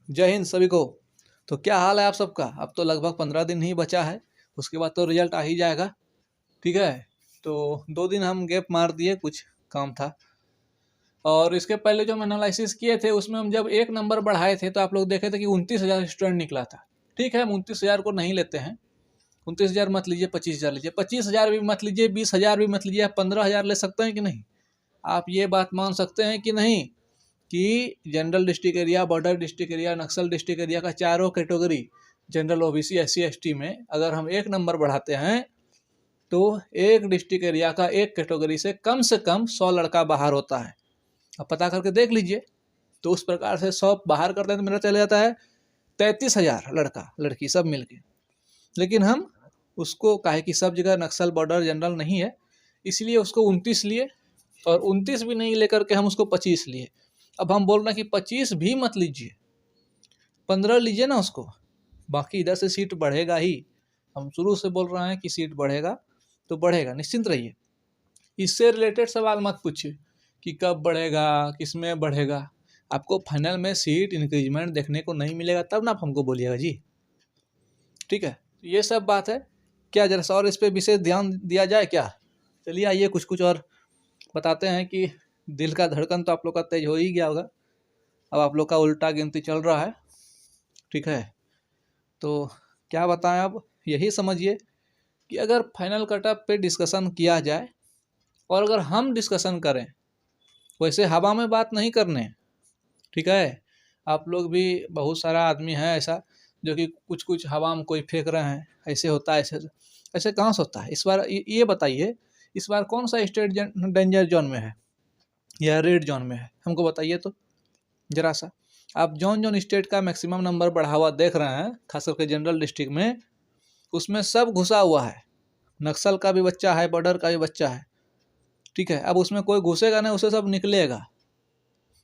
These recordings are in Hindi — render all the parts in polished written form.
जय हिंद सभी को। तो क्या हाल है आप सबका? अब तो लगभग 15 दिन ही बचा है, उसके बाद तो रिजल्ट आ ही जाएगा। ठीक है, तो 2 दिन हम गैप मार दिए, कुछ काम था। और इसके पहले जो हम एनालिसिस किए थे उसमें हम जब एक नंबर बढ़ाए थे तो आप लोग देखे थे कि 29,000 स्टूडेंट निकला था। ठीक है, हम 29,000 को नहीं लेते हैं। 29,000 मत लीजिए, 25,000 लीजिए, 25,000 भी मत लीजिए, 20,000 भी मत लीजिए, आप 15,000 ले सकते हैं कि नहीं? आप ये बात मान सकते हैं कि नहीं कि general district area, border district area, Naxal district area का चारों category, general, OBC, SC, ST में अगर हम एक नंबर बढ़ाते हैं तो एक डिस्ट्रिक्ट एरिया का एक कैटेगरी से कम 100 लड़का बाहर होता है। अब पता करके देख लीजिए। तो उस प्रकार से 100 बाहर करते हैं तो मेरा चले जाता है 33,000 लड़का लड़की सब मिलके। लेकिन हम उसको काहे कि सब जगह नक्सल, बॉर्डर, जनरल नहीं है, इसलिए उसको 29 लिए, और 29 भी नहीं लेकर के हम उसको 25 लिए। अब हम बोल रहे हैं कि 25 भी मत लीजिए, 15 लीजिए ना उसको, बाकी इधर से सीट बढ़ेगा ही। हम शुरू से बोल रहे हैं कि सीट बढ़ेगा तो बढ़ेगा, निश्चिंत रहिए। इससे रिलेटेड सवाल मत पूछिए कि कब बढ़ेगा, किस में बढ़ेगा। आपको फाइनल में सीट इंक्रीजमेंट देखने को नहीं मिलेगा तब ना आप हमको बोलिएगा जी। ठीक है, ये सब बात है। क्या जरा सा और इस पर विशेष ध्यान दिया जाए क्या? चलिए आइए कुछ कुछ और बताते हैं कि दिल का धड़कन तो आप लोग का तेज हो ही गया होगा। अब आप लोग का उल्टा गिनती चल रहा है। ठीक है, तो क्या बताएं, अब यही समझिए कि अगर फाइनल कटअप पे डिस्कशन किया जाए और अगर हम डिस्कशन करें, वैसे हवा में बात नहीं करने। ठीक है, आप लोग भी बहुत सारा आदमी है ऐसा जो कि कुछ कुछ हवा में कोई फेंक रहे हैं, ऐसे होता है, ऐसे ऐसे कहाँ से होता है। इस बार ये बताइए, इस बार कौन सा स्टेट डेंजर जोन में है या रेड जोन में है, हमको बताइए तो जरा सा। आप जौन जौन स्टेट का मैक्सिमम नंबर बढ़ा हुआ देख रहे हैं, खास करके जनरल डिस्ट्रिक्ट में, उसमें सब घुसा हुआ है। नक्सल का भी बच्चा है, बॉर्डर का भी बच्चा है। ठीक है, अब उसमें कोई घुसेगा नहीं, उसे सब निकलेगा।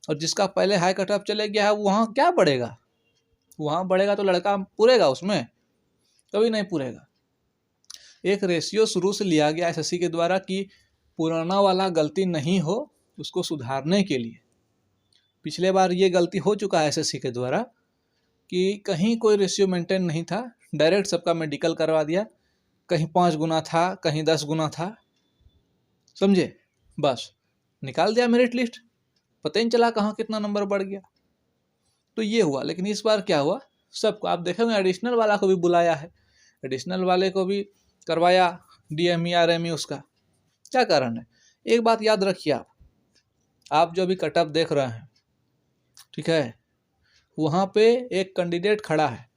और जिसका पहले हाई कटअप चले गया है वहाँ क्या बढ़ेगा? वहाँ बढ़ेगा तो लड़का पूरेगा उसमें? कभी नहीं पूरेगा। एक रेशियो शुरू से लिया गया एसएससी के द्वारा कि पुराना वाला गलती नहीं हो, उसको सुधारने के लिए। पिछले बार ये गलती हो चुका है एसएससी के द्वारा कि कहीं कोई रेशियो मेंटेन नहीं था, डायरेक्ट सबका मेडिकल करवा दिया। कहीं 5 गुना था, कहीं 10 गुना था, समझे? बस निकाल दिया मेरिट लिस्ट, पता ही नहीं चला कहाँ कितना नंबर बढ़ गया। तो ये हुआ। लेकिन इस बार क्या हुआ, सबको आप देखेंगे एडिशनल वाला को भी बुलाया है, एडिशनल वाले को भी करवाया डीएमई आरएमई। उसका क्या कारण है? एक बात याद रखिए, आप जो भी कटअप देख रहे हैं, ठीक है, वहाँ पे एक कैंडिडेट खड़ा है।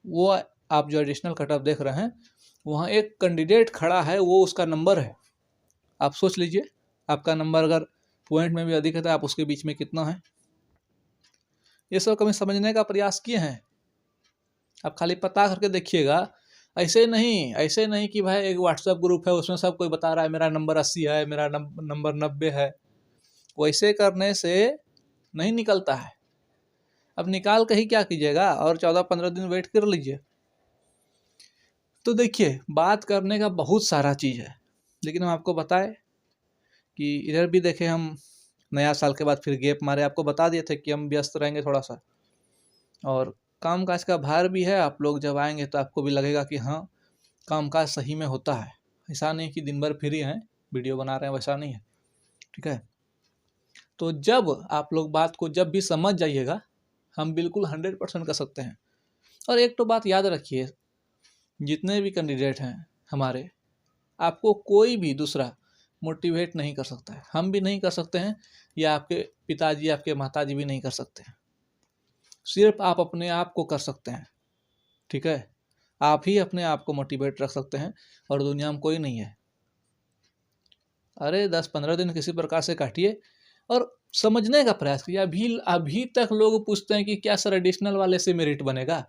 वो आप जो एडिशनल कटअप देख रहे हैं, वहाँ एक कैंडिडेट खड़ा है, वो उसका नंबर है। आप सोच लीजिए, आपका नंबर अगर पॉइंट में भी अधिक है तो आप उसके बीच में कितना है। ये सब कभी समझने का प्रयास किए हैं? आप खाली पता करके देखिएगा। ऐसे नहीं कि भाई एक व्हाट्सएप ग्रुप है उसमें सब कोई बता रहा है मेरा नंबर 80 है, मेरा नंबर 90 है। वैसे करने से नहीं निकलता है। अब निकाल के ही क्या कीजिएगा, और 14-15 दिन वेट कर लीजिए। तो देखिए, बात करने का बहुत सारा चीज़ है, लेकिन हम आपको बताएं कि इधर भी देखें, हम नया साल के बाद फिर गैप मारे, आपको बता दिए थे कि हम व्यस्त रहेंगे थोड़ा सा, और काम काज का भार भी है। आप लोग जब आएंगे तो आपको भी लगेगा कि हाँ, काम काज सही में होता है। ऐसा नहीं कि दिन भर फ्री हैं वीडियो बना रहे हैं, वैसा नहीं है। ठीक है, तो जब आप लोग बात को जब भी समझ जाइएगा, हम बिल्कुल 100% कर सकते हैं। और एक तो बात याद रखिए, जितने भी कैंडिडेट हैं हमारे, आपको कोई भी दूसरा मोटिवेट नहीं कर सकता है। हम भी नहीं कर सकते हैं, या आपके पिताजी, आपके माताजी भी नहीं कर सकते हैं। सिर्फ आप अपने आप को कर सकते हैं। ठीक है, आप ही अपने आप को मोटिवेट रख सकते हैं, और दुनिया में कोई नहीं है। अरे 10-15 दिन किसी प्रकार से काटिए और समझने का प्रयास कीजिए। अभी तक लोग पूछते हैं कि क्या सर एडिशनल वाले से मेरिट बनेगा?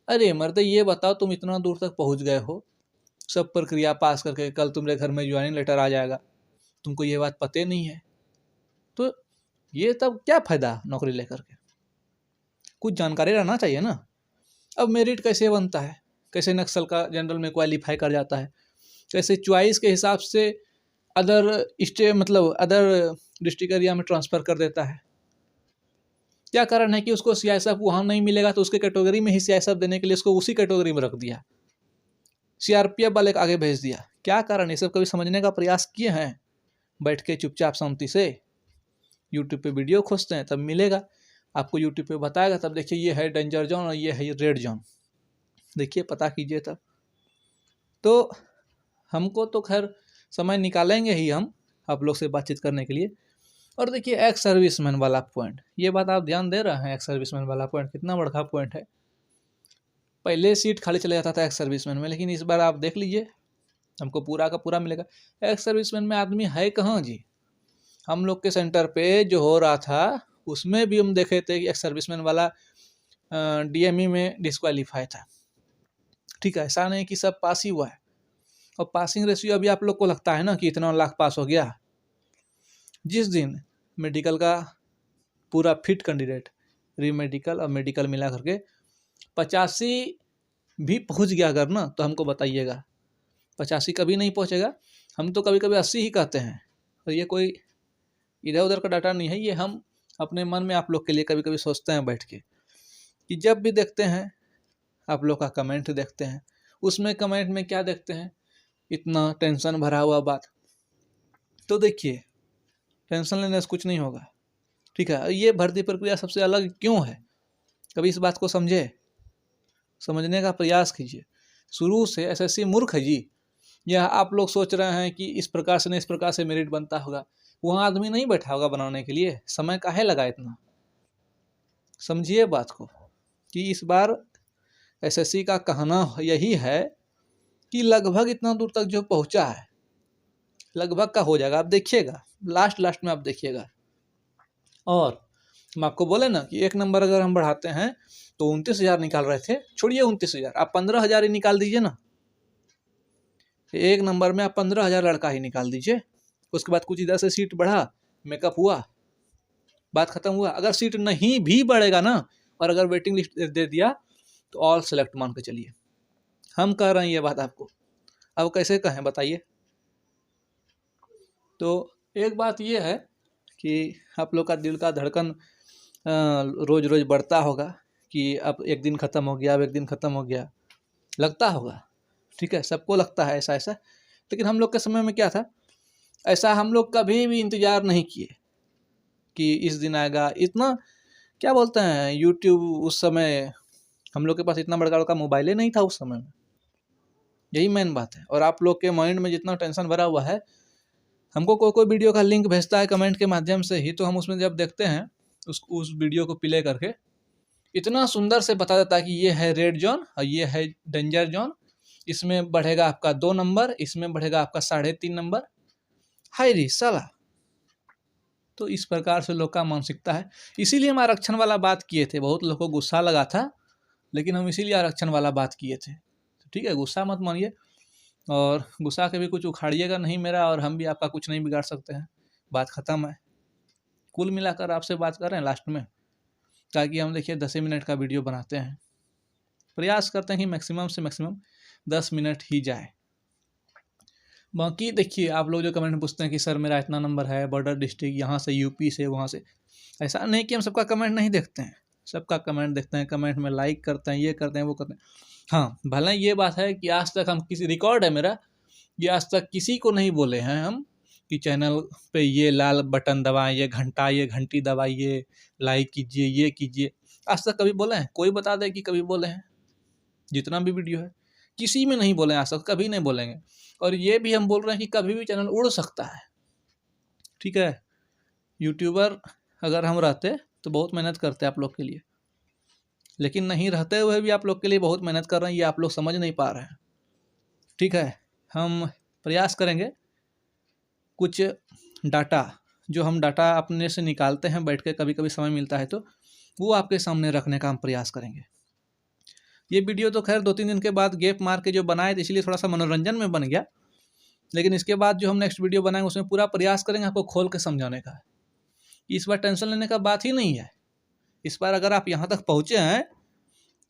अरे मर्द, ये बताओ, तुम इतना दूर तक पहुंच गए हो, सब प्रक्रिया पास करके, कल तुम्हारे घर में ज्वाइनिंग लेटर आ जाएगा, तुमको ये बात पता नहीं है, तो ये तब क्या फायदा नौकरी लेकर के? कुछ जानकारी रहना चाहिए ना। अब मेरिट कैसे बनता है, कैसे नक्सल का जनरल में क्वालिफाई कर जाता है, कैसे चॉइस के हिसाब से अदर स्टेट, मतलब अदर डिस्ट्रिक्ट एरिया में ट्रांसफ़र कर देता है। क्या कारण है कि उसको सीआईएसएफ वहाँ नहीं मिलेगा तो उसके कैटेगरी में ही सीआईएसएफ देने के लिए उसको उसी कैटेगरी में रख दिया, सीआरपीएफ वाले आगे भेज दिया। क्या कारण, ये सब कभी समझने का प्रयास किए हैं? बैठ के चुपचाप शांति से यूट्यूब पे वीडियो खोजते हैं, तब मिलेगा आपको, यूट्यूब पे बताएगा, तब देखिए ये है डेंजर जोन और ये है रेड जोन, देखिए पता कीजिए तब। तो हमको तो खैर समय निकालेंगे ही हम आप लोग से बातचीत करने के लिए। और देखिए एक्स सर्विसमैन वाला पॉइंट, ये बात आप ध्यान दे रहे हैं? एक्स सर्विसमैन वाला पॉइंट कितना बड़ा पॉइंट है। पहले सीट खाली चले जाता था एक्स सर्विसमैन में, लेकिन इस बार आप देख लीजिए हमको पूरा का पूरा मिलेगा। एक्स सर्विसमैन में आदमी है कहाँ जी? हम लोग के सेंटर पे जो हो रहा था उसमें भी हम देखे थे कि एक्स सर्विसमैन वाला डीएमई में डिस्क्वालीफाई था। ठीक है, ऐसा नहीं कि सब पास ही हुआ है। और पासिंग रेशियो अभी आप लोग को लगता है ना कि इतना लाख पास हो गया। जिस दिन मेडिकल का पूरा फिट कैंडिडेट, री मेडिकल और मेडिकल मिला करके 85 भी पहुंच गया अगर ना, तो हमको बताइएगा। 85 कभी नहीं पहुंचेगा, हम तो कभी कभी 80 ही कहते हैं। और ये कोई इधर उधर का डाटा नहीं है, ये हम अपने मन में आप लोग के लिए कभी कभी सोचते हैं बैठ के, कि जब भी देखते हैं आप लोग का कमेंट देखते हैं, उसमें कमेंट में क्या देखते हैं, इतना टेंशन भरा हुआ बात। तो देखिए टेंशन लेने से कुछ नहीं होगा। ठीक है, ये भर्ती प्रक्रिया सबसे अलग क्यों है, कभी इस बात को समझे, समझने का प्रयास कीजिए। शुरू से एसएससी मूर्ख है जी, या आप लोग सोच रहे हैं कि इस प्रकार से नहीं इस प्रकार से मेरिट बनता होगा? वहाँ आदमी नहीं बैठा होगा बनाने के लिए, समय काहे लगा इतना? समझिए बात को कि इस बार एसएससी का कहना यही है कि लगभग इतना दूर तक जो पहुंचा है लगभग का हो जाएगा, आप देखिएगा लास्ट में आप देखिएगा। और हम आपको बोले ना कि एक नंबर अगर हम बढ़ाते हैं तो 29,000 निकाल रहे थे, छोड़िए 29,000, आप 15,000 ही निकाल दीजिए ना। एक नंबर में आप 15,000 लड़का ही निकाल दीजिए, उसके बाद कुछ इधर से सीट बढ़ा, मेकअप हुआ, बात खत्म हुआ। अगर सीट नहीं भी बढ़ेगा ना, और अगर वेटिंग लिस्ट दे दिया तो ऑल सेलेक्ट मान के चलिए। हम कह रहे हैं ये बात आपको, अब कैसे कहें बताइए। तो एक बात ये है कि आप लोग का दिल का धड़कन रोज रोज बढ़ता होगा कि अब एक दिन ख़त्म हो गया, अब एक दिन ख़त्म हो गया, लगता होगा। ठीक है, सबको लगता है ऐसा ऐसा, लेकिन हम लोग के समय में क्या था, ऐसा हम लोग कभी भी इंतज़ार नहीं किए कि इस दिन आएगा। इतना क्या बोलते हैं, यूट्यूब उस समय हम लोग के पास इतना बड़का बड़का मोबाइल नहीं था उस समय में, यही मेन बात है। और आप लोग के माइंड में जितना टेंशन भरा हुआ है, हमको कोई वीडियो का लिंक भेजता है कमेंट के माध्यम से ही, तो हम उसमें जब देखते हैं उस वीडियो को प्ले करके, इतना सुंदर से बता देता है कि ये है रेड जोन और ये है डेंजर जोन, इसमें बढ़ेगा आपका 2 नंबर, इसमें बढ़ेगा आपका 3.5 नंबर। हाय रे साला, तो इस प्रकार से लोग का मानसिकता है। इसीलिए हम आरक्षण वाला बात किए थे, बहुत लोगों को गुस्सा लगा था, लेकिन हम इसीलिए आरक्षण वाला बात किए थे। ठीक है, गुस्सा मत मानिए, और गुस्सा के भी कुछ उखाड़िएगा नहीं मेरा, और हम भी आपका कुछ नहीं बिगाड़ सकते हैं। बात ख़त्म है। कुल मिलाकर आपसे बात कर रहे हैं लास्ट में, ताकि हम देखिए 10 मिनट का वीडियो बनाते हैं, प्रयास करते हैं कि मैक्सिमम से मैक्सिमम 10 मिनट ही जाए। बाकी देखिए आप लोग जो कमेंट पूछते हैं कि सर मेरा इतना नंबर है, बॉर्डर डिस्ट्रिक्ट, यहाँ से यूपी से वहाँ से, ऐसा नहीं कि हम सबका कमेंट नहीं देखते हैं, सबका कमेंट देखते हैं, कमेंट में लाइक करते हैं, ये करते हैं वो करते हैं। हाँ, भले ये बात है कि आज तक हम किसी, रिकॉर्ड है मेरा, ये आज तक किसी को नहीं बोले हैं हम कि चैनल पे ये लाल बटन दबाएं, ये घंटी दबाइए, लाइक कीजिए, ये कीजिए। आज तक कभी बोले हैं? कोई बता दे कि कभी बोले हैं? जितना भी वीडियो है किसी में नहीं बोले, आज तक कभी नहीं बोलेंगे। और ये भी हम बोल रहे हैं कि कभी भी चैनल उड़ सकता है। ठीक है, यूट्यूबर अगर हम रहते तो बहुत मेहनत करते आप लोग के लिए, लेकिन नहीं रहते हुए भी आप लोग के लिए बहुत मेहनत कर रहे हैं, ये आप लोग समझ नहीं पा रहे हैं। ठीक है, हम प्रयास करेंगे कुछ डाटा, जो हम डाटा अपने से निकालते हैं बैठ के, कभी कभी समय मिलता है तो वो आपके सामने रखने का हम प्रयास करेंगे। ये वीडियो तो खैर 2-3 दिन के बाद गैप मार के जो बनाए थे, इसलिए थोड़ा सा मनोरंजन में बन गया, लेकिन इसके बाद जो हम नेक्स्ट वीडियो बनाएंगे उसमें पूरा प्रयास करेंगे आपको खोल के समझाने का। इस बार टेंशन लेने का बात ही नहीं है। इस बार अगर आप यहाँ तक पहुँचे हैं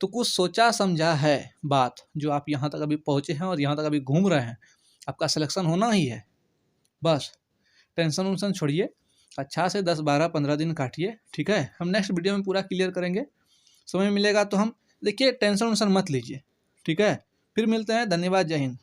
तो कुछ सोचा समझा है बात, जो आप यहाँ तक अभी पहुँचे हैं और यहाँ तक अभी घूम रहे हैं, आपका सिलेक्शन होना ही है। बस टेंशन उन्सन छोड़िए, अच्छा से 10, 12, 15 दिन काटिए, ठीक है। हम नेक्स्ट वीडियो में पूरा क्लियर करेंगे, समय मिलेगा तो हम देखिए, टेंशन वेंशन मत लीजिए, ठीक है। फिर मिलते हैं, धन्यवाद, जय हिंद।